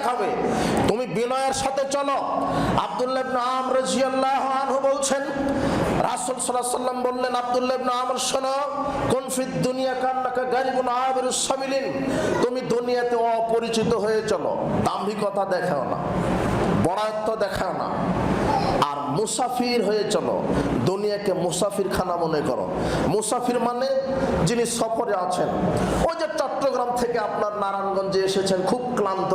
দেখাবে, তুমি বিনয়ের সাথে চলো। আব্দুল্লাহ ইবনে আমর রাদিয়াল্লাহু আনহু বলছেন, রাসূল সাল্লাল্লাহু আলাইহি ওয়াসাল্লাম বললেন, আব্দুল্লাহ ইবনে আমর শোনো, কুন ফিদ দুনিয়া কান্নাকা গারিবুন আবিরুস সাবিলিন, তুমি দুনিয়াতে অপরিচিত হয়ে চলো, দাম্ভিকতা দেখাও না, বড়াত্ব দেখাও না, আর মুসাফির হয়ে চলো, দুনিয়াকে মুসাফির খানা মনে করো। মুসাফির মানে যিনি সফরে আছেন। ওই যে চট্টগ্রাম থেকে আপনার নারায়ণগঞ্জে এসেছেন, খুব ক্লান্ত,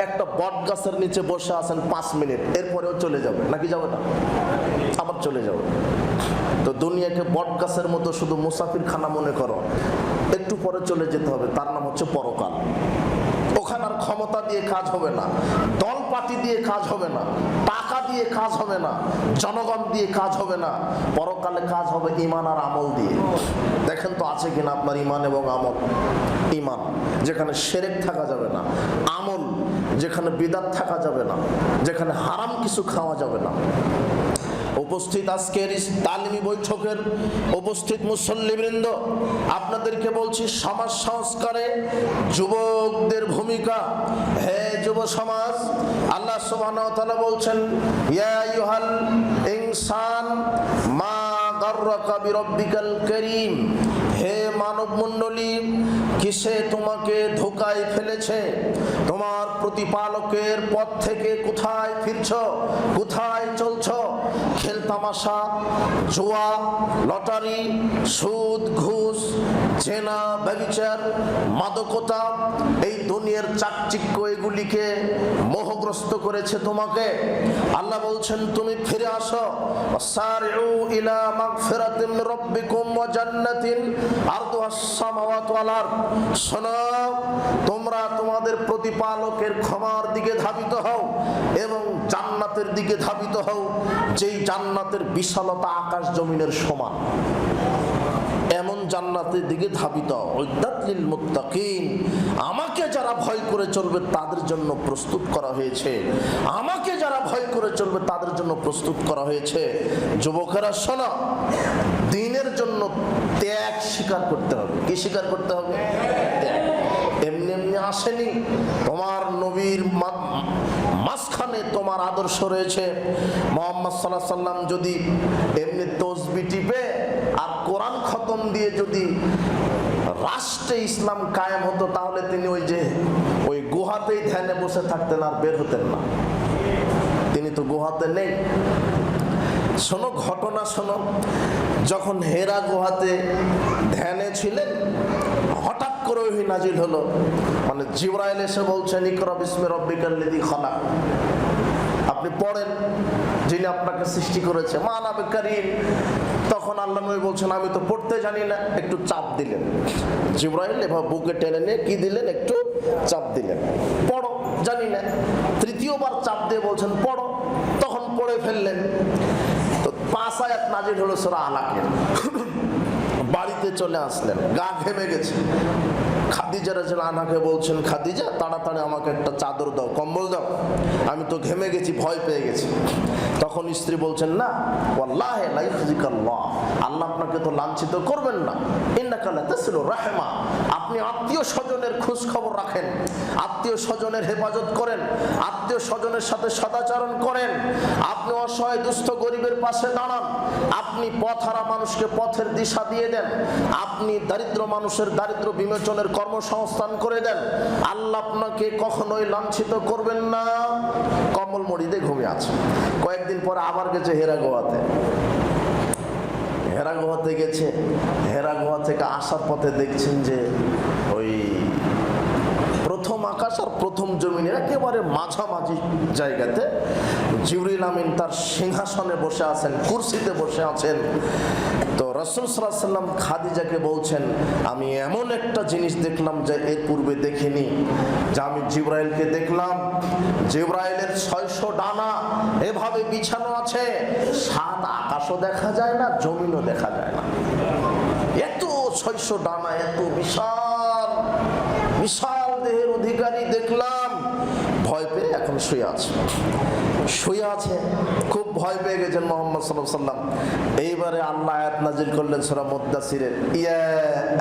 একটা বট গাছের নিচে বসে আছেন 5 মিনিট, এরপরেও চলে যাবে নাকি যাবে না? আবার চলে যাবে। তো দুনিয়াকে বট গাছের মতো শুধু মুসাফির খানা মনে করো, একটু পরে চলে যেতে হবে, তার নাম হচ্ছে পরকাল। ওখানে আর ক্ষমতা দিয়ে কাজ হবে না, দল পার্টি দিয়ে কাজ হবে না, টাকা দিয়ে কাজ হবে না, জনগণ দিয়ে কাজ হবে না। পরকালে কাজ হবে ঈমান আর আমল দিয়ে। দেখেন তো আছে কিনা আপনার ঈমান এবং আমল। ঈমান যেখানে শিরক থাকা যাবে না, আমল যেখানে বিদআত থাকা যাবে না, যেখানে হারাম কিছু খাওয়া যাবে না। উপস্থিত আজকের তালিমি বৈঠকের উপস্থিত মুসল্লিবৃন্দ, আপনাদেরকে বলছি সমাজ সংস্কারে যুবকদের ভূমিকা। হে যুব সমাজ, আল্লাহ সুবহানাহু ওয়া তাআলা বলছেন, ইয়া আইয়ুহাল ইনসান মা গাররাকা বিরাব্বিকাল কারীম, হে মানব মণ্ডলী, কিসে তোমাকে ধোঁকায় ফেলেছে? তোমার প্রতিপালকের পথ থেকে কোথায় ফিরছো, কোথায় চলছো? খেল তামাশা, জুয়া, লটারি, সুদ, ঘুষ, জেনা, ব্যভিচার, মাদকতা, এই দুনিয়ার চাকচিক্য এগুলিকে মোহগ্রস্ত করেছে তোমাকে। আল্লাহ বলছেন তুমি ফিরে আসো। সারিউ ইলা মাগফিরাতিন মির রাব্বিকুম ওয়া জান্নাতিন আরদুহাস সামাওয়াতু ওয়াল আরদ, শোনো, তোমরা তোমাদের প্রতিপালকের ক্ষমার দিকে ধাবিত হও এবং জান্নাতের দিকে ধাবিত হও, যেই জান্নাতের বিশালতা আকাশ জমিনের সমান। এমন জান্নাতের দিকে ধাবিত উদ্দাত লিল মুত্তাকিন, আমাকে যারা ভয় করে চলবে তাদের জন্য প্রস্তুত করা হয়েছে, আমাকে যারা ভয় করে চলবে তাদের জন্য প্রস্তুত করা হয়েছে। যুবকেরা শোনো, দ্বীনের জন্য ত্যাগ স্বীকার করতে হবে। কি স্বীকার করতে হবে? ত্যাগ। এমনি এমনি আসেনি। তোমার নবীর মাঝখানে তোমার আদর্শ রয়েছে। মুহাম্মদ সাল্লাল্লাহু আলাইহি সাল্লাম যদি এমনি তসবিহ টিপে আর কোরআন খতম দিয়ে যদি রাষ্ট্রে ইসলাম কায়েম হতো, তাহলে তিনি ওই গুহাতেই ধ্যানে বসে থাকতেন, আর বের হতেন না। তিনি তো গুহাতে নেই। শোনো ঘটনা, শোনো, যখন হেরা গুহাতে ধ্যানে ছিলেন, হঠাৎ করে ওহী নাজিল হলো। মানে জিবরাইল এসে বলছেন, ইকরা বিসমি রাব্বিকাল্লাযী খালাক, আপনি পড়েন, যিনি আপনাকে সৃষ্টি করেছে, মা আনা বিকারীম। তখন আল্লাহ নবী বলছেন, আমি তো পড়তে জানি না। একটু চাপ দিলেন জিবরাইল, এভাবে বুকে টেনে নিয়ে কি দিলেন? একটু চাপ দিলেন, পড়ো, জানি না। তৃতীয়বার চাপ দিয়ে বলছেন পড়ো, তখন পড়ে ফেললেন। তো 5 আয়াত নাজিল হলো সূরা আলাকের। বাড়িতে চলে আসলেন, গা ঘেমে গেছে। খাদিজা রাদিয়াল্লাহু আনহাকে বলছেন, খাদিজা তাড়াতাড়ি আমাকে একটা চাদর দাও, কম্বল দাও, আমি তো ঘেমে গেছি, ভয় পেয়ে গেছি। তখন স্ত্রী বলছেন, না ওয়াল্লাহি লা ইখজিকাল্লাহ, আল্লাহ আপনাকে তো লাঞ্ছিত করবেন না। ইন্নাকা লাতাসিলুর রাহমা, আপনি আত্মীয় স্বজনের খোঁজ খবর রাখেন, আত্মীয় স্বজনের হেফাজত করেন, আত্মীয় স্বজনের সাথে সদাচরণ করেন, আপনি অসহায় দুস্থ গরিবের পাশে দাঁড়ান, আপনি পথহারা মানুষকে পথের দিশা দিয়ে দেন, আপনি দারিদ্র মানুষের দারিদ্র বিমোচনের কর্মসংস্থান করে দেন। আল্লাহ আপনাকে কখনোই লাঞ্ছিত করবেন না। কম্বল মুড়িতে ঘুমিয়ে আছে। কয়েকদিন পরে আবার গেছে হেরা গুহাতে। হেরা গুহাতে গেছে, হেরা গুহা থেকে আসার পথে দেখছেন যে ওই প্রথম আকাশ আর প্রথম জমিনের একেবারে মাঝামাঝি জায়গাতে জিবরিল আমিন তার সিংহাসনে বসে আছেন, কুরসিতে বসে আছেন। তো রাসূল সাল্লাল্লাহু আলাইহি ওয়াসাল্লাম খাদিজাকে বলছেন, আমি এমন একটা জিনিস দেখলাম যে এর পূর্বে দেখিনি, যে আমি জিবরাইলকে দেখলাম, জিবরাইলের 600 ডানা এভাবে বিছানো আছে, 7 আকাশও দেখা যায় না, জমিনও দেখা যায় না। এত 600 ডানা, এত বিশাল বিশাল দেহের অধিকারী দেখলাম। ভয় পেয়ে এখন শুয়ে আছে, খুব ভয় পেয়ে গেছেন মুহাম্মদ সাল্লাল্লাহু আলাইহি ওয়াসাল্লাম। এইবারে আল্লাহ আয়াত নাজিল করলেন সূরা মুদ্দাসসিরের, ইয়া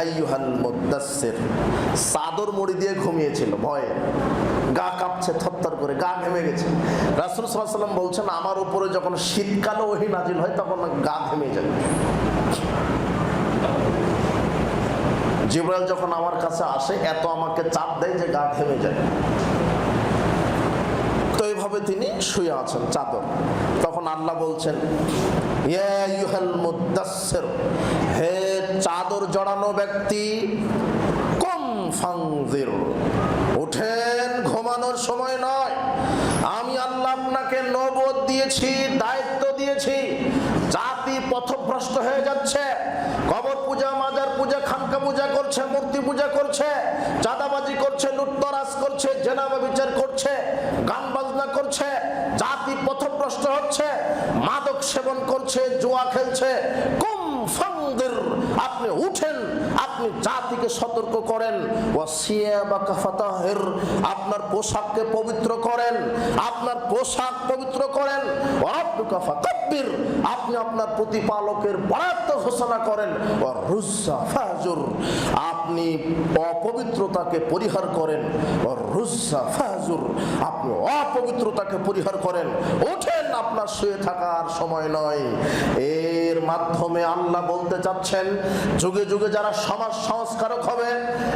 আইয়ুহাল মুদ্দাসসির, চাদর মুড়ি দিয়ে ঘুমিয়েছিল ভয়ে, গা কাঁপছে থরথর করে, গা ঘেমে গেছে। রাসূল সাল্লাল্লাহু আলাইহি ওয়াসাল্লাম বলছেন, আমার উপরে যখন শীতকালে ওহী নাজিল হয় তখন গা ঘেমে যায়। জিবরাইল যখন আমার কাছে আসে এত আমাকে চাপ দেয় যে গা ঘেমে যায়। তো এইভাবে তিনি শুয়ে আছেন চাদর। তখন আল্লাহ বলছেন, ইয়া আইয়ুহাল মুদাসসির, হে চাদর জড়ানো ব্যক্তি, কুম ফানজির, উঠেন, ঘুমানোর সময় নয়। আমি আল্লাহ আপনাকে নবুয়ত দিয়েছি, দায়িত্ব দিয়েছি। জাতি পথভ্রষ্ট হয়ে যাচ্ছে, কবর পূজা, মাজার পূজা, খানকা পূজা করছে, মূর্তি পূজা করছে, চাঁদাবাজি করছে, লুটতরাজ করছে, জেনা ব্যভিচার করছে, গান বাজনা করছে, জাতি পথভ্রষ্ট হচ্ছে, মাদক সেবন করছে, জুয়া খেলছে। কুম ফানজির, আপনি উঠেন, আপনি জাতিকে সতর্ক করেন। ওয়াসিয়াবাকা ফাতাহির, আপনার পোশাককে পবিত্র করেন, আপনার পোশাক পবিত্র করেন। ওয়ারাব্বুকা ফাকাব্বির, আপনি আপনার প্রতিপালকের বড়াত্ম ঘোষণা করেন। ওয়ারুজ্জা ফাহজুর, আপনি অপবিত্রতাকে পরিহার করেন। ওয়ারুজ্জা ফাহজুর, আপনি অপবিত্রতাকে পরিহার করেন। ওঠেন, আপনার শুয়ে থাকার সময় নয়। এর মাধ্যমে আল্লাহ বলতে চাচ্ছেন, যুগে যুগে যারা সমাজ সংস্কারক হবে,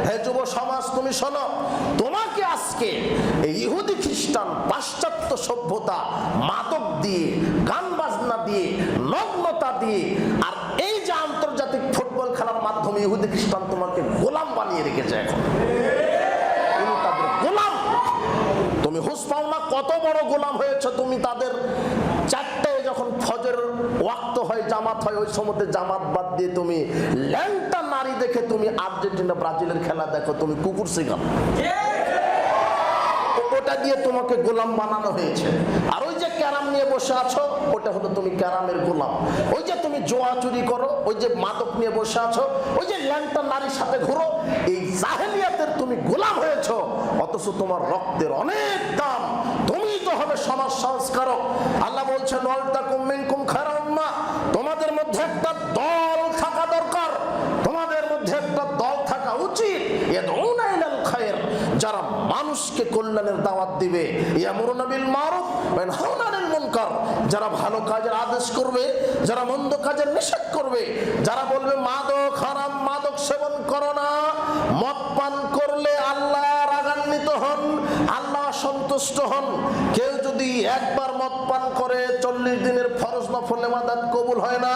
হে যুব সমাজ তুমি শোনো, তোমাকে আজকে এই ইহুদি খ্রিস্টান পাশ্চাত্য সভ্যতা মাদক দিয়ে, গান বাজনা দিয়ে, নগ্নতা দিয়ে, আর এই যে আন্তর্জাতিক ফুটবল খেলার মাধ্যমে ইহুদি খ্রিস্টান তোমাকে গোলাম বানিয়ে রেখেছে। এখন তুমি তাদের গোলাম, তুমি হুঁশ পাও না কত বড় গোলাম হয়েছে তুমি তাদের। চারটায় যখন ফজর ওয়াক্ত হয়, জামাত হয়, ওই সময়তে জামাত বাদ দিয়ে তুমি ল্যাংটা নারী দেখে তুমি আর্জেন্টিনা ব্রাজিলের খেলা দেখো, তুমি কুকুর শিখাও, ওটা দিয়ে তোমাকে গোলাম বানানো হয়েছে। আর ওই যে ক্যারাম নিয়ে বসে আছো, ওটা হলো তুমি ক্যারামের গোলাম। ওই যে তুমি জোয়া চুরি করো, ওই যে মাদক নিয়ে বসে আছো, ওই যে ল্যাংটা নারীর সাথে ঘুরো, এই জাহেলিয়াতের তুমি গোলাম হয়েছো। অথচ তোমার রক্তের অনেক দাম, তুমি তো হবে সমাজ সংস্কারক। আল্লাহ বলছেন, ওয়ালতাকুম মিনকুম খায়রুন উম্মাহ, তোমাদের মধ্যে একটা দল থাকা দরকার, তোমাদের মধ্যে একটা দল থাকা উচিত। ইয়াদউনা ইলাল খায়র, যারা মানুষকে কল্যাণের দাওয়াত দিবে। ইয়ামুরুনা বিল মারুফ ওয়া ইয়ানহাউনা আনিল মুনকার, যারা ভালো কাজের আদেশ করবে, যারা মন্দ কাজের নিষেধ করবে, যারা বলবে মাদক হারাম, মাদক সেবন করো না, মদ পান করলে আল্লাহ রাগান্বিত হন, আল্লাহ সন্তুষ্ট হন। কেউ যদি একবার মদ পান করে 40 দিনের ফরজ নফল ইবাদত কবুল হয় না।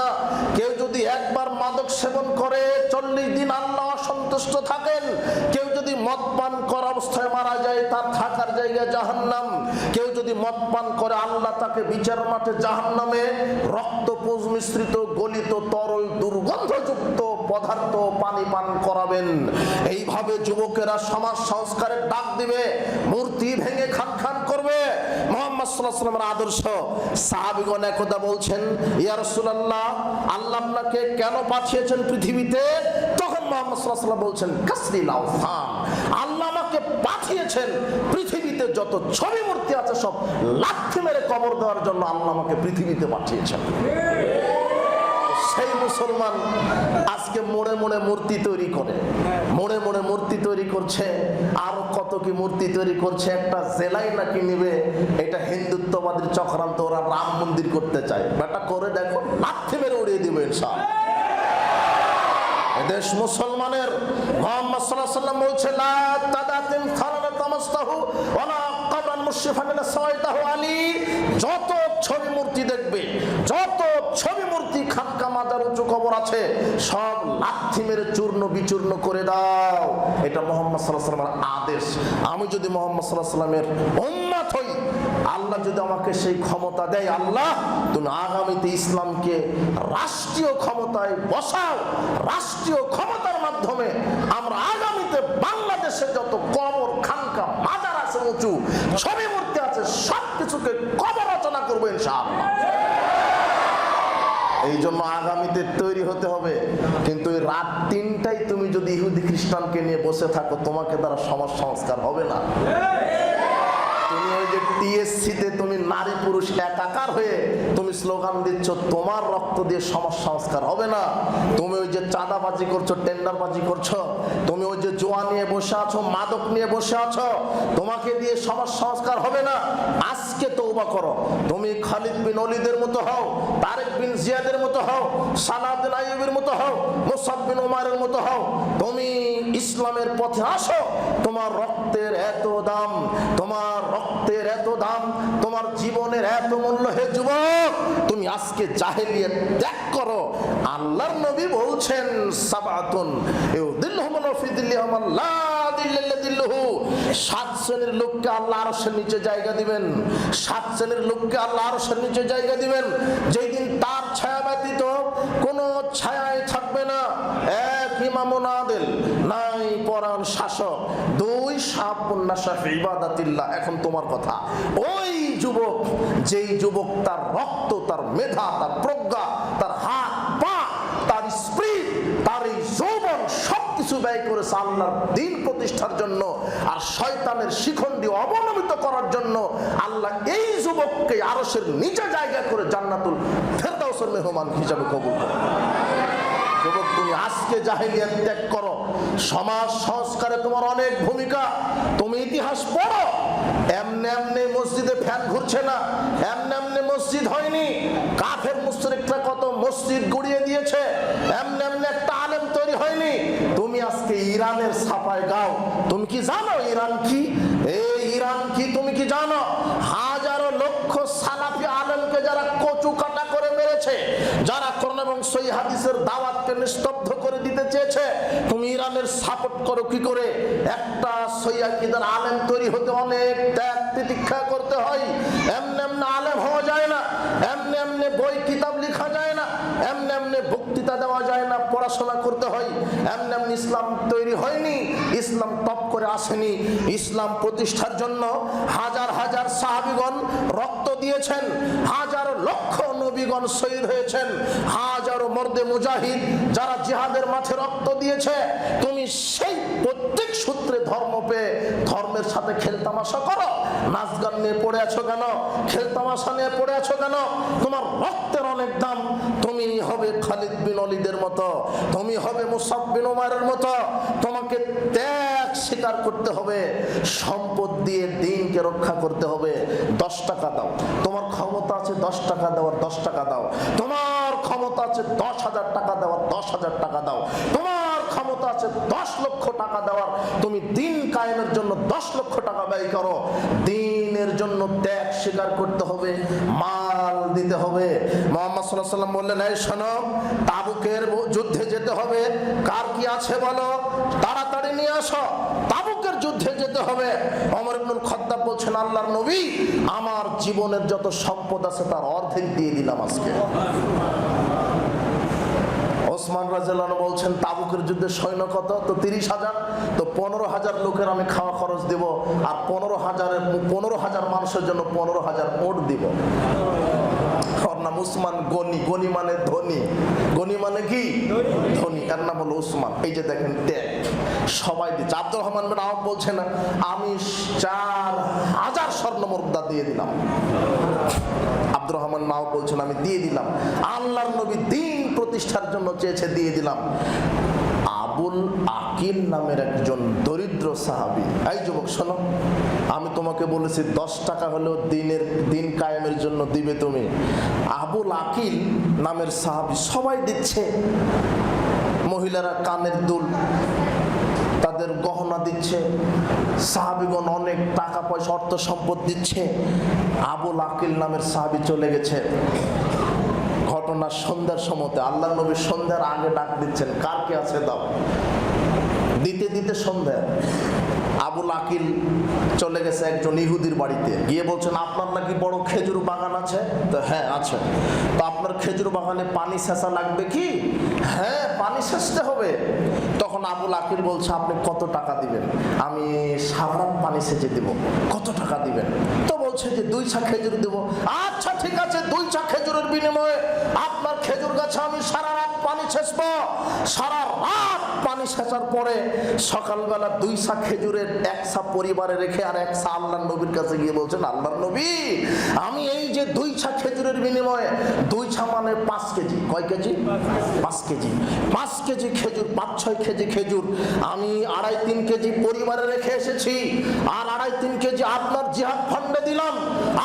কেউ যদি একবার মাদক সেবন করে 40 দিন আল্লাহ সন্তুষ্ট থাকেন। কেউ যদি মদ পান করা অবস্থায় মারা যায়, তার থাকার জায়গা জাহান্নাম। কেউ যদি মদ পান করে, আল্লাহ তাকে বিচার মাঠে জাহান্নামে রক্তপুঞ্জ মিশ্রিত গলিত তরল দুর্গন্ধযুক্ত পদার্থ পানি পান করাবেন। এইভাবে যুবকেরা সমাজ সংস্কারের ডাক দিবে, মূর্তি ভেঙে খান খান করবে। মুহাম্মদ সাল্লাল্লাহু আলাইহি ওয়াসাল্লামের আদর্শ। সাহাবীগণ একদা বলছেন, ইয়া রাসূলুল্লাহ, আল্লাহ আপনাকে কেন পাঠিয়েছেন পৃথিবীতে? তখন মুহাম্মদ সাল্লাল্লাহু আলাইহি ওয়াসাল্লাম বলছেন, কাসরিল আওথান, আল্লাহ আমাকে পাঠিয়েছেন পৃথিবীতে যত ছবি মূর্তি আছে সব লাথি মেরে কবর দেওয়ার জন্য আল্লাহ আমাকে পৃথিবীতে পাঠিয়েছেন। সেই মুসলমান আজকে মোড়ে মোড়ে মূর্তি তৈরি করে, মোড়ে মোড়ে মূর্তি তৈরি করছে, আর কত কি মূর্তি তৈরি করছে। একটা জেলাই নাকি নিবে, এটা হিন্দুত্ববাদীর চক্রান্ত, ওরা রাম মন্দির করতে চায়। বেটা করে দেখো, লাথি মেরে উড়িয়ে দিবে ইনশাআল্লাহ। দেশ মুসলমানের। মুহাম্মদ সাল্লাল্লাহু আলাইহি ওয়াসাল্লাম বলছে, লা তাদাতিন ফারানা তামাসতাহু ওয়ালা কবরান মুশরিফান লা সাওয়াইতাহু আলী, যত ছবি মূর্তি দেখবে, যত ছবি মূর্তি খানকা মাজার উঁচু কবর আছে, সব লাথি মেরে চূর্ণ বিচূর্ণ করে দাও। এটা মুহাম্মদ সাল্লাল্লাহু আলাইহি ওয়াসাল্লামের আদেশ। আমি যদি মুহাম্মদ সাল্লাল্লাহু আলাইহি ওয়াসাল্লামের উম্মত হই, আল্লাহ যদি আমাকে সেই ক্ষমতা দেয়, আল্লাহ তুমি আগামীতে ইসলামকে রাষ্ট্রীয় ক্ষমতায় বসাও, রাষ্ট্রীয় ক্ষমতার মাধ্যমে আমরা আগামীতে বাংলাদেশে যত কবর খানকা মাজার আছে, উঁচু ছবি মূর্তি আছে, সব কিছুকে কবর রচনা করবো ইনশাআল্লাহ। এই জন্য আগামীতে তৈরি হতে হবে। কিন্তু এই রাত 3টায় তুমি যদি ইহুদি খ্রিস্টানকে নিয়ে বসে থাকো, তোমাকে দ্বারা সমাজ সংস্কার হবে না। তুমি ওই যে TSC শীতে তুমি নারী পুরুষ একাকার হয়ে তুমি স্লোগান দিচ্ছ তোমার রক্ত দিয়ে সমাজ সংস্কার হবে না। তুমি ওই যে চাঁদাবাজি করছো, টেন্ডারবাজি করছো, তুমি ওই যে জুয়া নিয়ে বসে আছো, মাদক নিয়ে বসে আছো, তোমাকে দিয়ে সমাজ সংস্কার হবে না। আজকে তওবা করো। তুমি খালিদ বিন ওলীদের মতো হও, তারেক বিন জিয়াদের মতো হও, সালাউদ্দিন আইয়ুবের মতো হও, মুসআব বিন উমারের মতো হও। তুমি ইসলামের পথে আসো। তোমার রক্তের এত দাম, তোমার রক্তের এত দাম, তোমার জীবনের এত মূল্য। হে যুবক, তুমি আজকে জাহেলিয়ত ত্যাগ করো। আল্লাহর নবী বলছেন সাবাতুন ইউদিল্লুহুমুল্লাহু ফি দিল্লিহি ওয়া লা দিল্লা ইল্লা দিল্লুহু। 7 শ্রেণীর লোককে আল্লাহ আরশের নিচে জায়গা দিবেন। 7 শ্রেণীর লোককে আল্লাহ আরশের নিচে জায়গা দিবেন, যেই দিন তার ছায়া ব্যতীত কোনো ছায়াই থাকবে না। এক ইমামুন আদিল, নাই পরাণ শাসক, 2 শাবুন নাশা ফি ইবাদাতিল্লাহ। এখন তোমার কথা। ওই যুবক, যেই যুবক তার রক্ত, তার মেধা, তার প্রজ্ঞা, তার হাত পা, তার স্পিরিট, তার এই যৌবন সবকিছু ব্যয় করেছে আল্লাহর দ্বীন প্রতিষ্ঠার জন্য আর শয়তানের শিখণ্ডি অবনমিত করার জন্য, আল্লাহ এই যুবককে আরশের নিচে জায়গা করে জান্নাতুল ফেরদাউসের মেহমান হিসাবে কবুল করেন। যুবক, তুমি আজকে জাহেলিয়াত ত্যাগ করো। সমাজ সংস্কারে তোমার অনেক ভূমিকা। তুমি ইতিহাস পড়ো। এমনি এমনি মসজিদে ফ্যান ঘুরছে না, এমনি এমনি মসজিদ হয়নি। কাফের মুশরিকরা কত মসজিদ গুড়িয়ে দিয়েছে, এমনি এমনি একটা আলেম তৈরি হয়নি। তুমি আজকে ইরানের ছাপায় গাও। তুমি কি জানো ইরান কি? এই ইরান কি তুমি কি জানো? হাজারো লক্ষ সালাফি আলেমকে যারা কচু কাটা করে মেরেছে, যারা কোরআন এবং সহিহ হাদিসের দাওয়াতকে নিস্তব্ধ করে দিতে চেয়েছে, তুমি ইরানের সাপোর্ট করো কি করে? একটা সহিহ আকীদার আলেম তৈরি হতে অনেক ত্যাগ তিতিক্ষা করতে হয়। এমনি এমনি আলেম হওয়া যায় না, এমনি এমনি বই কিতাব লেখা যায় না, এমনি এমনি বক্তৃতা দেওয়া যায় না, পড়াশোনা করতে হয়। এমনি এমনি ইসলাম তৈরি হয়নি, ইসলাম টপ করে আসেনি। ইসলাম প্রতিষ্ঠার জন্য হাজার হাজার সাহাবীগণ রক্ত দিয়েছেন, হাজার লক্ষ নবীগণ শহীদ হয়েছেন, হাজারো মর্দে মুজাহিদ যারা জিহাদের মাঠে রক্ত দিয়েছে। তুমি সেই প্রত্যেক সূত্রে ধর্ম পেয়ে ধর্মের সাথে খেলতামাশা করো। নাচ গান নিয়ে পড়ে আছো কেন? খেলতামাশা নিয়ে পড়ে আছো কেন? তোমার রক্তের অনেক দাম। তুমি হবে খালিদ বিন ওলীদের মতো, তুমি হবে মুসআব বিন উমারের মতো। তোমাকে ত্যাগ স্বীকার করতে হবে। সম্পদ দিয়ে দ্বীনকে রক্ষা করতে হবে। 10 টাকা দাও, তোমার ক্ষমতা আছে 10 টাকা দেওয়ার, 10 টাকা দাও। তোমার ক্ষমতা আছে 10,000 টাকা দেওয়ার, 10,000 টাকা দাও। তোমার ক্ষমতা আছে 10 লক্ষ টাকা দেওয়ার, তুমি দ্বীন কায়েমের জন্য 10 লক্ষ টাকা ব্যয় করো। দ্বীনের জন্য ত্যাগ স্বীকার করতে হবে, মাল দিতে হবে। মুহাম্মদ সাল্লাল্লাহু আলাইহি ওয়াসাল্লাম বললেন, এই শোনো, তাবুকের যুদ্ধে যেতে হবে। কার কি আছে বলো, তাড়াতাড়ি নিয়ে আসো। তাবুকের যুদ্ধে যেতে হবে। ওমর ইবনুল খাত্তাব বলছেন, আল্লাহর নবী, আমার জীবনের যত সম্পদ আছে তার অর্ধেক দিয়ে দিলাম আজকে। ওসমান রাদিয়াল্লাহু আনহু বলছেন, তাবুকের যুদ্ধে সৈন্য কত? তো 30,000। তো 15,000 লোকের আমি খাওয়া খরচ দেব, আর 15,000 মানুষের জন্য 15,000 ওট দিব। ওর নাম উসমান গনি। গনি মানে ধনী। গনি মানে কি? ধনী। এর নাম হলো উসমান। এই যে দেখেন ত্যাগ সবাই দিচ্ছে। আব্দুর রহমান বিন আওফ বলছে না, আমি 4,000 স্বর্ণ মুদ্রা দিয়ে দিলাম। আব্দুর রহমান বিন আওফ বলছেন, আমি দিয়ে দিলাম। আল্লাহর নবী দ্বীন প্রতিষ্ঠার জন্য চেয়েছে, দিয়ে দিলাম। আবুল আকিল নামের একজন দরিদ্র সাহাবী, এই যুবক শোনো, আমি তোমাকে বলেছি 10 টাকা হলেও দ্বীন কায়েমের জন্য দিবে তুমি। আবুল আকিল নামের সাহাবী, সবাই দিচ্ছে। মহিলারা কানের দুল, তাদের গহনা দিচ্ছে, সাহাবীগণ অনেক টাকা পয়সা অর্থ সম্পদ দিচ্ছে। আবুল আকিল নামের সাহাবী চলে গেছে। ঘটনা সন্ধ্যার সময়তে, আল্লাহ নবী সন্ধ্যার আগে ডাক দিচ্ছেন, কার কে আছে দাও। দিতে দিতে সন্ধ্যা। আবুল আকিল চলে গেছে একজন ইহুদির বাড়িতে, গিয়ে বলছেন, আপনার নাকি বড় খেজুর বাগান আছে? তো হ্যাঁ আছে। তো আপনার খেজুর বাগানে পানি সেচা লাগবে কি? হ্যাঁ, পানি সেচতে হবে। তখন আবুল আকিল বলছে, আপনি কত টাকা দিবেন? আমি সারা রাত পানি সেচে দেব। কত টাকা দিবেন? তো বলছে যে 2 ছা খেজুর দেব। আচ্ছা ঠিক আছে, 2 ছা খেজুরের বিনিময়ে আপনার খেজুর গাছে আমি সারা রাত পানি পানি ছেঁচবো। সারা রাত পানি ছেঁচার পরে সকালবেলা 2 সা খেজুরের 1 সা পরিবারে রেখে আর 1 সা আল্লাহর নবীর কাছে গিয়ে বলছেন, আল্লাহর নবী, আমি এই যে 2 সা খেজুরের বিনিময়ে 2 সা মানে 5 কেজি, কয় কেজি? 5 কেজি। 5 কেজি খেজুর, 5-6 কেজি খেজুর আমি 2.5-3 কেজি পরিবারে রেখে এসেছি, আর 2.5-3 কেজি আপনার জিহাদ ফান্ডে দিলাম,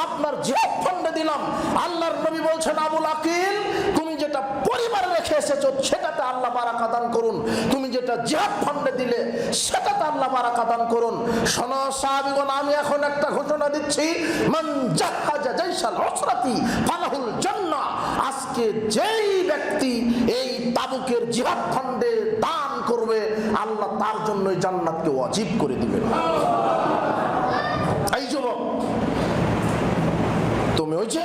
আপনার জিহাদ ফান্ডে দিলাম। আল্লাহর নবী বলছেন, আবুল আকিল, তুমি যেটা পরিবারে রেখে এসেছো সেটাতে আল্লাহ বারাকা দান করুন, তুমি যেটা জিহাদ ফান্ডে দিলে সেটাতে আল্লাহ বারাকা দান করুন। শোনো সাহাবীগণ, আমি এখন একটা ঘোষণা দিচ্ছি, মান জাহাজা জাইশাল উসরাতি ফালাহুল জান্নাহ। আজকে যেই ব্যক্তি এই তাবুকের জিহাদ ফান্ডে দান করবে, আল্লাহ তার জন্য জান্নাতকে ওয়াজিব করে দিবেন। এই যুবক, তুমি ওই যে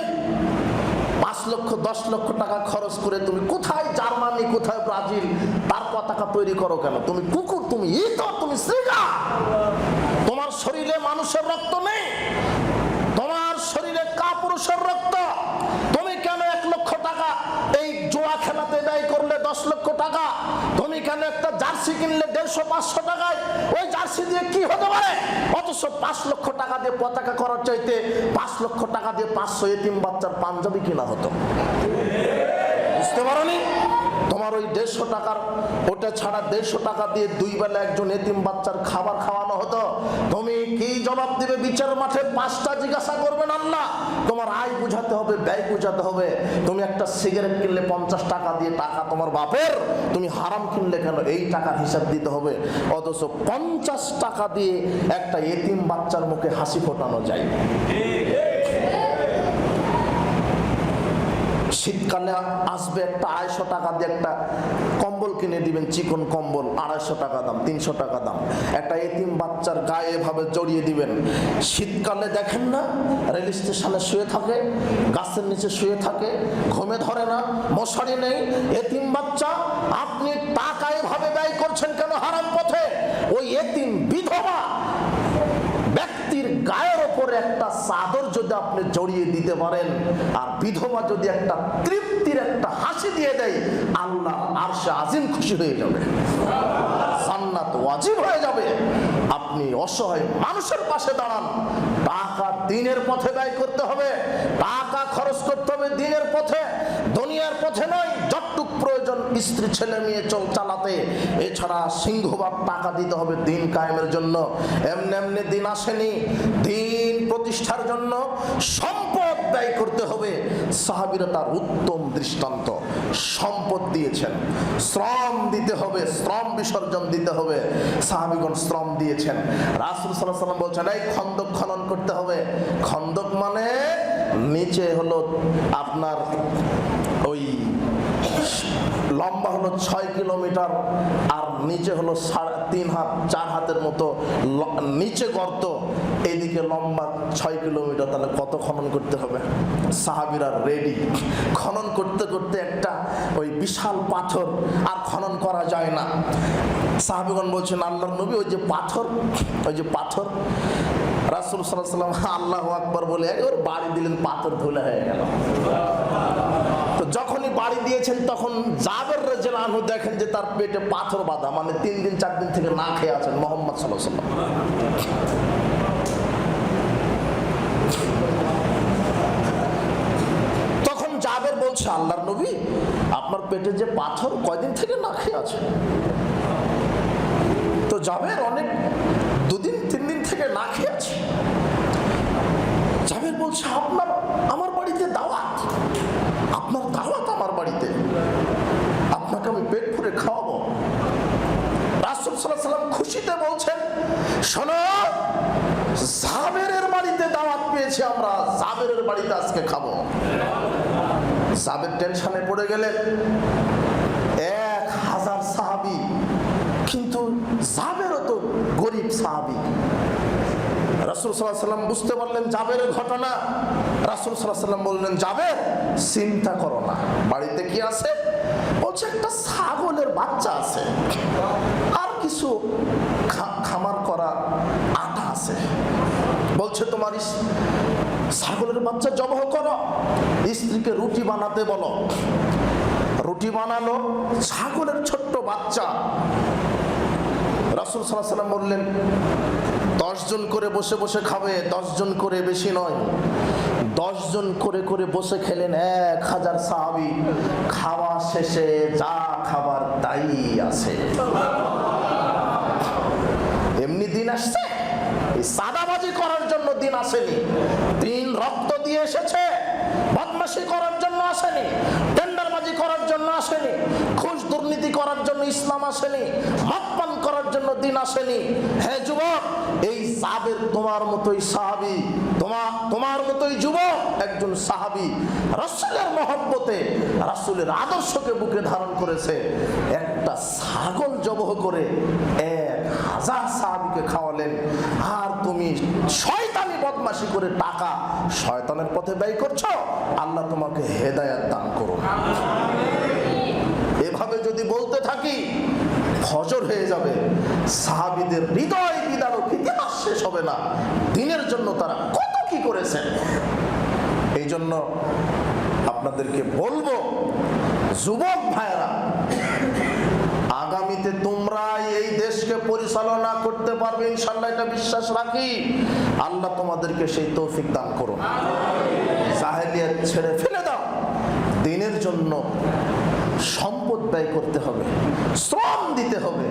5 লক্ষ 10 লক্ষ টাকা খরচ করে তুমি কোথায় জার্মানি, কোথায় ব্রাজিল তার পতাকা তৈরি করো কেন? তুমি কুকুর, তুমি ইতর, তুমি শ্রীগা। তোমার শরীরে মানুষের রক্ত নেই, তোমার শরীরে কাপুরুষের রক্ত। তুমি কেন 1 লক্ষ টাকা এই জুয়া খেলাতে ব্যয় করলে 10 লক্ষ টাকা? তুমি কেন একটা জার্সি কিনলে 150-500 টাকায়? ওই জার্সি দিয়ে কি হতে পারে? অথচ 5 লক্ষ টাকা দিয়ে পতাকা করার চাইতে 5 লক্ষ টাকা দিয়ে 500 এতিম বাচ্চার পাঞ্জাবি কিনা হতো। বুঝতে পারোনি? তোমার ওই 150 টাকার ওটা ছাড়া 150 টাকা দিয়ে 2 বেলা একজন এতিম বাচ্চার খাবার খাওয়ানো হতো। তুমি কি জবাব দিবে? বিচার মাঠে 5টা জিজ্ঞাসা করবেন আল্লাহ। তোমার আয় বুঝাতে হবে, ব্যয় বুঝাতে হবে। তুমি একটা সিগারেট কিনলে 50 টাকা দিয়ে, টাকা তোমার বাপের, তুমি হারাম কিনলে কেন? এই টাকার হিসাব দিতে হবে। অথচ 50 টাকা দিয়ে একটা এতিম বাচ্চার মুখে হাসি ফোটানো যায়। শীতকালে আসবে, একটা 250 টাকা দিয়ে একটা কম্বল কিনে দিবেন, চিকন কম্বল, 250 টাকা দাম, 300 টাকা দাম। একটা এতিম বাচ্চার গায়ে এভাবে জড়িয়ে দিবেন। শীতকালে দেখেন না, রেল স্টেশনে শুয়ে থাকে, গাছের নিচে শুয়ে থাকে, ঘুমে ধরে না, মশারি নেই, এতিম বাচ্চা। আপনি টাকা এভাবে ব্যয় করছেন কেন হারাম পথে? ওই এতিম বিধবা ব্যক্তির গায়ের ওপরে একটা চাদর যদি আপনি জড়িয়ে দিতে পারেন, আর বিধবা যদি একটা তৃপ্তির একটা হাসি দিয়ে দেয়, আল্লাহ আরশে আজিম খুশি হয়ে যাবে, জান্নাত ওয়াজিব হয়ে যাবে। আপনি অসহায় মানুষের পাশে দাঁড়ান। টাকা দ্বীনের পথে ব্যয় করতে হবে, টাকা খরচ করতে হবে দ্বীনের পথে, দুনিয়ার পথে নয়। যতটুক প্রয়োজন স্ত্রী ছেলে মেয়ে চালাতে, এছাড়া সিংহভাগ টাকা দিতে হবে দ্বীন কায়েমের জন্য। এমনি এমনি দিন আসেনি, দ্বীন প্রতিষ্ঠার জন্য সম্পদ ব্যয় করতে হবে। সাহাবীরা তার উত্তম দৃষ্টান্ত। সম্পদ দিয়েছেন, শ্রম দিতে হবে, শ্রম বিসর্জন দিতে হবে। সাহাবীগণ শ্রম দিয়েছেন। রাসূল সাল্লাল্লাহু আলাইহি ওয়াসাল্লাম বলছেন, এই খন্দক খনন করতে হবে। খন্দক মানে নিচে হলো আপনার ওই লম্বা হলো 6 কিলোমিটার, আর নিচে হলো 3.5 হাত 4 হাতের মতো নিচে গর্ত, এইদিকে লম্বা 6 কিলোমিটার। তাহলে কত খনন করতে হবে? সাহাবীরা রেডি। খনন করতে করতে একটা ওই বিশাল পাথর, আর খনন করা যায় না। সাহাবীগণ বলছেন, আল্লাহর নবী, ওই যে পাথর, ওই যে পাথর। রাসূল সাল্লাল্লাহু আলাইহি ওয়াসাল্লাম আল্লাহু আকবার বলে একবার বাড়ি দিলেন, পাথর ধুলে হয়ে গেল। তো যখনই বাড়ি দিয়েছেন তখন জাবের রাদিয়াল্লাহু আনহু দেখেন যে তার পেটে পাথর বাঁধা, মানে 3 দিন 4 দিন থেকে না খেয়ে আছেন মুহাম্মদ সাল্লাল্লাহু আলাইহি ওয়াসাল্লাম। তখন জাবের বলছে, আল্লাহর নবী, আপনার পেটে যে পাথর, কয়দিন থেকে না খেয়ে আছে? তো জাবের অনেক 2 দিন 3 দিন থেকে না খেয়ে আছে। জাবের বলছে, আপনার আমার বাড়িতে দাওয়াত, আপনার দাওয়াত আমার বাড়িতে, আপনাকে আমি পেট ভরে খাওয়াবো। রাসূল সাল্লাল্লাহু আলাইহি ওয়াসাল্লাম খুশিতে বলছেন, শোনো, জাবেরের বাড়িতে দাওয়াত পেয়েছি আমরা, জাবেরের বাড়িতে আজকে খাবো। জাবের টেনশনে পড়ে গেলেন। 1000 সাহাবী, কিন্তু জাবেরও তো গরিব সাহাবী। রাসূল সাল্লাল্লাহু আলাইহি ওয়াসাল্লাম বুঝতে পারলেন জাবেরের ঘটনা। রাসূল সাল্লাল্লাহু আলাইহি ওয়াসাল্লাম বললেন, জাবের, চিন্তা করো না, বাড়িতে কি আছে? বলছে, একটা ছাগলের বাচ্চা আছে, আর কিছু খামার করা আটা আছে। বলছে, তোমার ছাগলের বাচ্চা জবাহ করো, স্ত্রীকে রুটি বানাতে বলো। রুটি বানালো, ছাগলের ছোট্ট বাচ্চা। রাসূল সাল্লাল্লাহু আলাইহি ওয়াসাল্লাম বললেন 10 জন করে বসে বসে খাবে, 10 জন করে, বেশি নয়। 10 জন করে করে বসে খেলেন 1000 সাহাবী। খাওয়া শেষে যা খাবার তাই আছে। এমনি দিন আসছে, এই সাদাবাজি করার জন্য দিন আসেনি। দিন রক্ত দিয়ে এসেছে, বদমাশি করার জন্য আসেনি, টেন্ডারবাজি করার জন্য আসেনি, ঘুষ দুর্নীতি করার জন্য ইসলাম আসেনি, মদ পান করার জন্য দিন আসেনি। হে যুবক, এই জাবের তোমার মতোই সাহাবী, তোমার মতোই যুবক একজন সাহাবী রাসূলের মহব্বতে, রাসূলের আদর্শকে বুকে ধারণ করেছে। একটা ছাগল জবাহ করে 1000 সাহাবীকে খাওয়ালেন। আর তুমি শয়তানি বদমাশি করে টাকা শয়তানের পথে ব্যয় করছো। আল্লাহ তোমাকে হেদায়েত দান করুন। এভাবে যদি বলতে থাকি ফজর হয়ে যাবে, সাহাবীদের হৃদয় বিদারক ইতিহাস শেষ হবে না। দিনের জন্য তারা কত কি করেছেন। এই জন্য আপনাদেরকে বলবো, যুবক ভাইরা, আগামীতে তোমরা এই দেশকে পরিচালনা করতে পারবে ইনশাআল্লাহ, এটা বিশ্বাস রাখি। আল্লাহ তোমাদেরকে সেই তৌফিক দান করুন। জাহেলিয়াত ছেড়ে ফেলে দাও, দিনের জন্য সম্পদ ব্যয় করতে হবে, শ্রম দিতে হবে।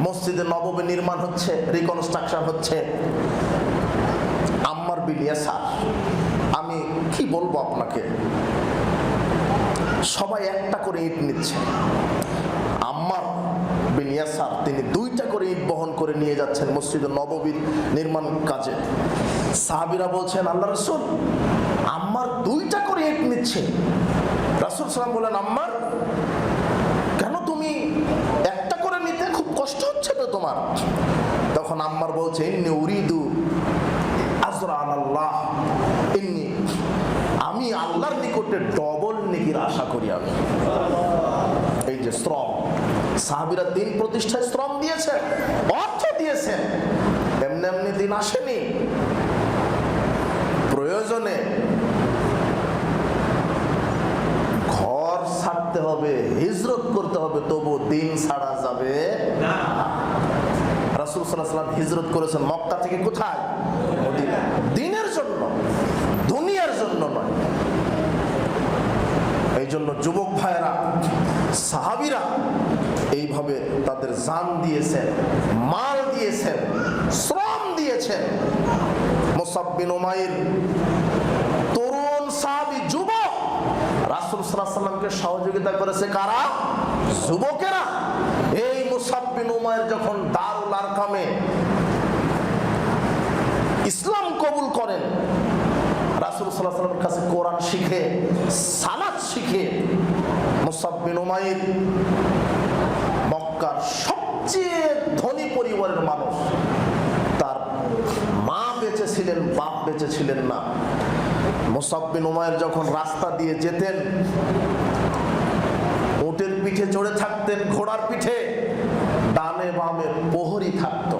মসজিদে নববী নির্মাণ হচ্ছে, রিকনস্ট্রাকশন হচ্ছে। আম্মার বিন ইয়াসার, আমি কি বলবো আপনাকে, সবাই একটা করে ইট নিচ্ছে। আম্মার বিন ইয়াসার তিনি 2টা করে ইট বহন করে নিয়ে যাচ্ছেন মসজিদে নববীর নির্মাণ কাজে। সাহাবীরা বলছেন, আল্লাহ রাসূল, আম্মার 2টা করে ইট নিচ্ছে। রাসূল সাল্লাল্লাহু আলাইহি ওয়াসাল্লাম বলেন, আম্মার, কেন তুমি একটা করে নিতে খুব কষ্ট হচ্ছে তো তোমার? তখন আম্মার বলছে, ইন্নী উরিদু আজরা আল্লাহ, আমি আল্লাহর নিকটে ডবল নেকির আশা করি। আমি এই যে শ্রম, সাহাবীরা দিন প্রতিষ্ঠায় শ্রম দিয়েছেন, অর্থ দিয়েছেন, এমনি এমনি দিন আসেনি। প্রয়োজনে ঘর ছাড়তে হবে, হিজরত করতে হবে, তবু দিন ছাড়া যাবে না। রাসূল সাল্লাল্লাহু আলাইহি ওয়াসাল্লাম হিজরত করেছেন মক্কা থেকে কোথায়? মদিনা। দিনের জন্য, দুনিয়ার জন্য নয়। এই জন্য যুবক ভাইয়েরা, সাহাবীরা এইভাবে তাদের জান দিয়েছেন, মাল দিয়েছেন, শ্রম দিয়েছেন। মুসআব বিন উমাইর, তরুণ সাহাবী, যুবক, রাসূল সাল্লাল্লাহু আলাইহি ওয়াসাল্লামকে সহযোগিতা করেছে কারা? যুবকেরা। এই মুসআব বিন উমাইর যখন দারুল আরকামে ইসলাম কবুল করেন, রাসূল সাল্লাল্লাহু আলাইহি ওয়াসাল্লামের কাছে কোরআন শিখে, সালাত শিখে, মুসআব বিন উমাইর মক্কার সবচেয়ে ধনী পরিবারের মানুষ। তার মা বেঁচে ছিলেন, বাপ বেঁচে ছিলেন না। মুসআব বিন উমাইর যখন রাস্তা দিয়ে যেতেন, উটের পিঠে চড়ে থাকতেন, ঘোড়ার পিঠে, ডানে বামে প্রহরী থাকতো।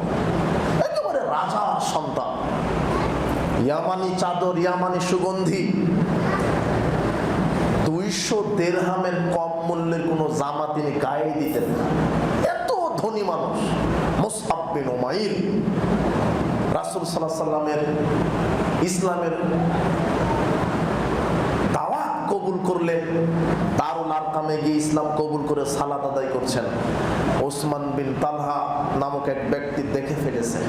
একেবারে রাজার সন্তান। ইয়ামানি চাদর, ইয়ামানি সুগন্ধি, 200 দিরহামের কম মূল্যের কোনো জামা তিনি গায়ে দিতেন না। এত ধনী মানুষ মুসআব বিন উমাইর। রাসূল সাল্লাল্লাহু আলাইহি ওয়াসাল্লামের ইসলামের দাওয়াত কবুল করলেন, দারুল আরকামে গিয়ে ইসলাম কবুল করে সালাত আদায় করছেন। ওসমান বিন তালহা নামক এক ব্যক্তি দেখে ফেলেছে,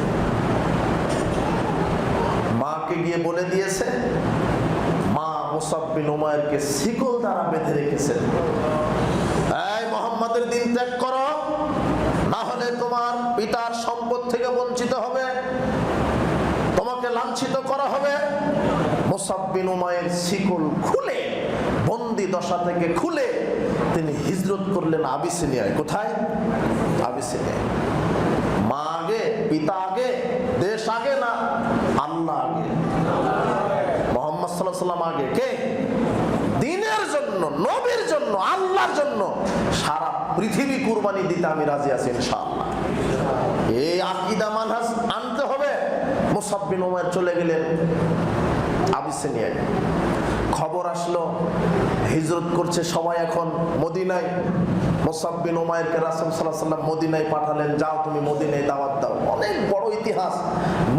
মাকে গিয়ে বলে দিয়েছে। মা মুসআব বিন উমাইরকে শিকল দ্বারা বেঁধে রেখেছেন। এই মুহাম্মাদের দিন ত্যাগ করো, না হলে তোমার পিতার সম্পদ থেকে বঞ্চিত হবে, তোমাকে লাঞ্ছিত করা হবে। মুসআব বিন উমাইর শিকল খুলে, বন্দি দশা থেকে খুলে তিনি হিজরত করলেন আবিসিনিয়ায়। কোথায়? আবিসিনিয়ায়। মা আগে, পিতা আগে, দেশ আগে না আল্লাহ আগে? মুহাম্মদ সাল্লাল্লাহু আলাইহি ওয়াসাল্লাম আগে। কে? দিনের জন্য, নবীর জন্য, আল্লাহর জন্য সারা পৃথিবী কুরবানি দিতে আমি রাজি আছি ইনশাআল্লাহ। এই আকীদা মানহাজ আনতে হবে। মুসআব বিন উমাইর চলে গেলেন আবিসিনিয়ায়। খবর আসলো হিজরত করছে সবাই এখন মদিনায়। মুসআব বিন উমাইরকে রাসূল সাল্লাল্লাহু আলাইহি ওয়াসাল্লাম মদিনায় পাঠালেন, যাও তুমি মদিনায় দাওয়াত দাও। অনেক বড় ইতিহাস।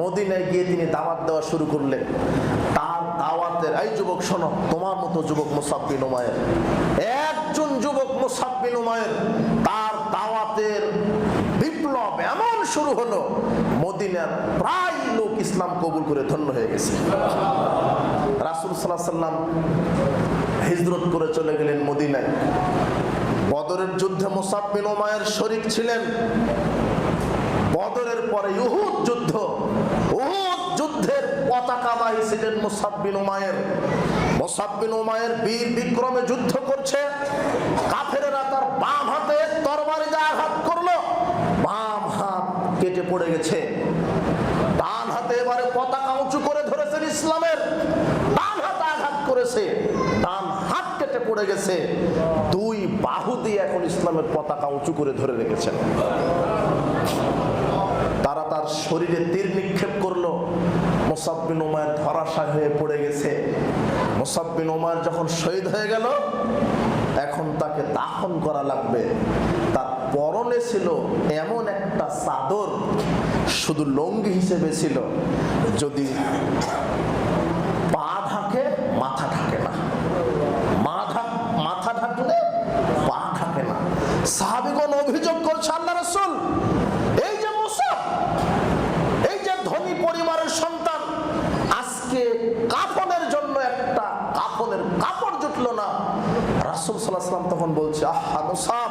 মদিনায় গিয়ে তিনি দাওয়াত দেওয়া শুরু করলেন। তার দাওয়াতের, এই যুবক শোনো, তোমার মতো যুবক মুসআব বিন উমাইর, একজন যুবক মুসআব বিন উমাইর, তার দাওয়াতের বিপ্লব এমন শুরু হলো, মদিনার প্রায় লোক ইসলাম কবুল করে ধন্য হয়ে গেছে। রাসূল সাল্লাল্লাহু আলাইহি ওয়াসাল্লাম হিজরত করে চলে গেলেন মদিনায়। বদরের যুদ্ধে মুসআব বিন উমাইর শরীক ছিলেন। বদরের পরে উহুদ যুদ্ধ, উহুদ যুদ্ধের পতাকাবাহী ছিলেন মুসআব বিন উমাইর। মুসআব বিন উমাইর বীর বিক্রমে যুদ্ধ করছে। কাফেররা তার বাম হাতে তরবারি দিয়ে আঘাত করলো, বাম হাত কেটে পড়ে গেছে। ডান হাতে এবারে পতাকা উঁচু করে ধরেছেন ইসলামের, ডান হাতে আঘাত করেছে, ডান হাত কেটে পড়ে গেছে। দুই বাহু দিয়ে এখন ইসলামের পতাকা উঁচু করে ধরে রেখেছেন। তারা তার শরীরে তীর নিক্ষেপ করলো। মুসআব বিন উমাইর ধরাশায়ী হয়ে পড়ে গেছে। মুসআব বিন উমাইর যখন শহীদ হয়ে গেল, এখন তাকে দাফন করা লাগবে। তার পরনে ছিল এমন একটা চাদর, শুধু লঙ্গি হিসেবে ছিল, যদি পা ঢাকে মাথা ঢাকে না, মাথা ঢাকলে পা ঢাকে না। সাহাবীগণ অভিযোগ করছে, আল্লাহ রাসূল, এই যে মুসআব, এই যে ধনী পরিবারের সন্তান, আজকে কাফনের জন্য একটা কাফনের কাপড় জুটলো না। রাসূল সাল্লাল্লাহু আলাইহি ওয়াসাল্লাম তখন বলছে, আহা মুসআব,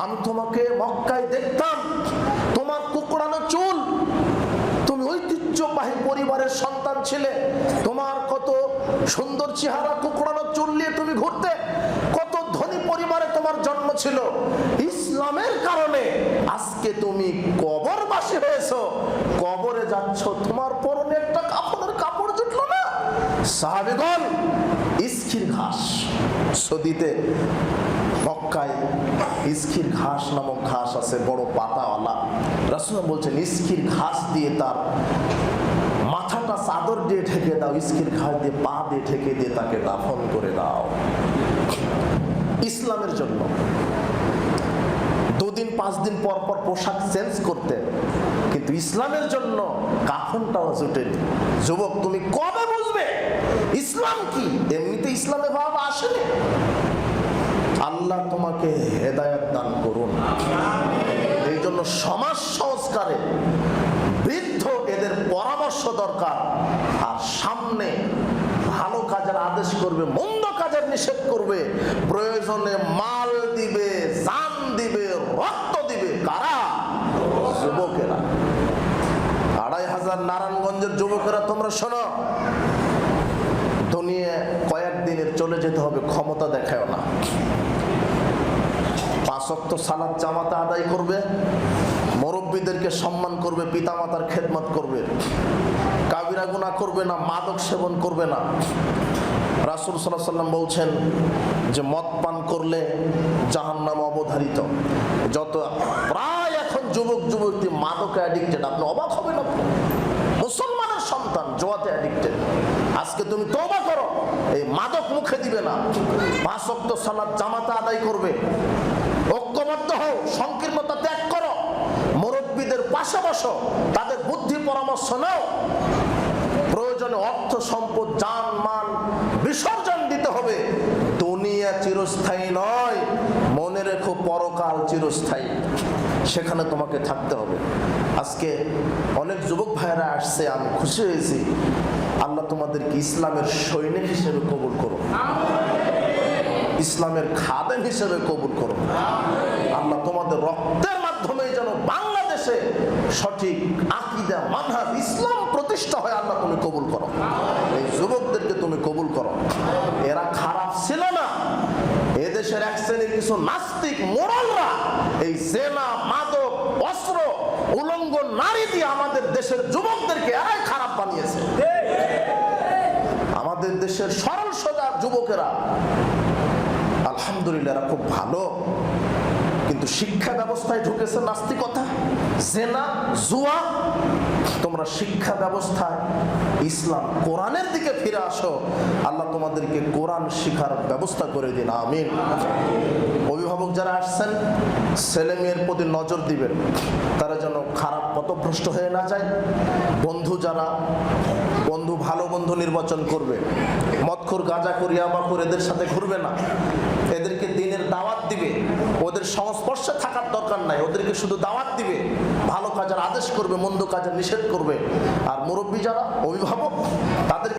আমি তোমাকে মক্কায় দেখতাম, তোমার কুকড়ানো চুল, তুমি ঐতিহ্যবাহী পরিবারের সন্তান ছিলে, তোমার কত সুন্দর চেহারা, কুকড়ানো চুল নিয়ে তুমি ঘুরতে, কত ধনী পরিবারে তোমার জন্ম ছিল। ইসলামের কারণে আজকে তুমি কবরবাসী হয়েছো, কবরে যাচ্ছ, তোমার পরনে একটা কাপড়ের কাপড় জুটলো না। সাহাবীগণ ইস্কির ঘাস, সৌদিতে মক্কায় ইস্কির ঘাস নামক ঘাস আছে, বড় পাতাওয়ালা। রাসূল বলছেন, ইস্কির ঘাস দিয়ে তার মাথাটা চাদর দিয়ে ঢেকে দাও, ইস্কির ঘাস দিয়ে পা দিয়ে ঢেকে দিয়ে তাকে দাফন করে দাও। ইসলামের জন্য 2 দিন 5 দিন পর পর পোশাক চেঞ্জ করতেন, কিন্তু ইসলামের জন্য কাফনটাও জুটেনি। যুবক, তুমি কবে বুঝবে ইসলাম কি? এমনিতে ইসলামে ভাব আসেনি। আল্লাহ তোমাকে হেদায়েত দান করুন। এই জন্য সমাজ সংস্কারে বৃদ্ধ এদের পরামর্শ দরকার। আর সামনে ভালো কাজের আদেশ করবে, মন্দ কাজের নিষেধ করবে, প্রয়োজনে মাল দিবে, জান দিবে, রক্ত দিবে। কারা? যুবকেরা। 2500 নারায়ণগঞ্জের যুবকেরা, তোমরা শোনো, দুনিয়া কয়েকদিনের চলে যেতে হবে, ক্ষমতা দেখায় না। 5 ওয়াক্ত সালাত জামাতে আদায় করবে, মুরব্বীদেরকে সম্মান করবে, পিতামাতার খেদমত করবে, কাবিরা গুনাহ করবে না, মাদক সেবন করবে না। রাসূল সাল্লাল্লাহু আলাইহি ওয়াসাল্লাম বলছেন যে মদ পান করলে জাহান্নাম অবধারিত। যত প্রায় এখন যুবক যুবতী মাদকে অ্যাডিক্টেড, আপনি অবাক হবেন। আপনি মুসলমানের সন্তান জোয়াতে অ্যাডিক্টেড। আজকে তুমি তওবা করো, এই মাদক মুখে দিবে না, 5 ওয়াক্ত সালাত জামাতে আদায় করবে, ঐক্যবদ্ধ হও, সংকীর্ণতা ত্যাগ করো, মুরব্বীদের পাশে বসো, তাদের বুদ্ধি পরামর্শ নাও। প্রয়োজনে অর্থ সম্পদ জান মাল বিসর্জন দিতে হবে। দুনিয়া চিরস্থায়ী নয়, মনে রেখো পরকাল চিরস্থায়ী, সেখানে তোমাকে থাকতে হবে। আজকে অনেক যুবক ভাইয়েরা আসছে, আমি খুশি হয়েছি। আল্লাহ তোমাদেরকে ইসলামের সৈনিক হিসেবে কবুল করো, ইসলামের খাদেম হিসেবে কবুল করো। আল্লাহ তোমাদের রক্তের মাধ্যমে যেন বাংলাদেশে সঠিক আকীদা, মানহাজ, ইসলাম প্রতিষ্ঠা হয়, আল্লাহ তুমি কবুল করো। এই যুবকদেরকে তুমি কবুল করো। এরা খারাপ ছিল না। এদেশের এক শ্রেণীর কিছু নাস্তিক মোরালরা এই জেনা, মাদক, অস্ত্র, উলঙ্গ নারী দিয়ে আমাদের দেশের যুবকদেরকে এরাই খারাপ বানিয়েছে। আমাদের দেশের সরল সোজা যুবকেরা আলহামদুলিল্লাহ এরা খুব ভালো, কিন্তু শিক্ষা ব্যবস্থায় ঢুকেছে নাস্তিকতা, জেনা, জুয়া, তোমরা শিক্ষা ব্যবস্থায় ইসলাম কোরআনের দিকে ফিরে আসো, আল্লাহ তোমাদেরকে কোরআন শিখার ব্যবস্থা করে দিন, আমিন। অভিভাবক যারা আসছেন, ছেলে মেয়ের প্রতি নজর দিবেন, তারা যেন খারাপ পথভ্রষ্ট হয়ে না যায়। বন্ধু ভালো বন্ধু নির্বাচন করবে, মদখোর গাঁজাখোর ইয়াবাখোর এদের সাথে ঘুরবে না, এদেরকে দিনের দাওয়াত দিবে, ওদের সংস্পর্শে থাকার দরকার নাই, ওদেরকে শুধু দাওয়াত দিবে, ভালো কাজের আদেশ করবে, মন্দ কাজের নিষেধ করবে। আর মুরব্বী যারা, অভিভাবক, তাদের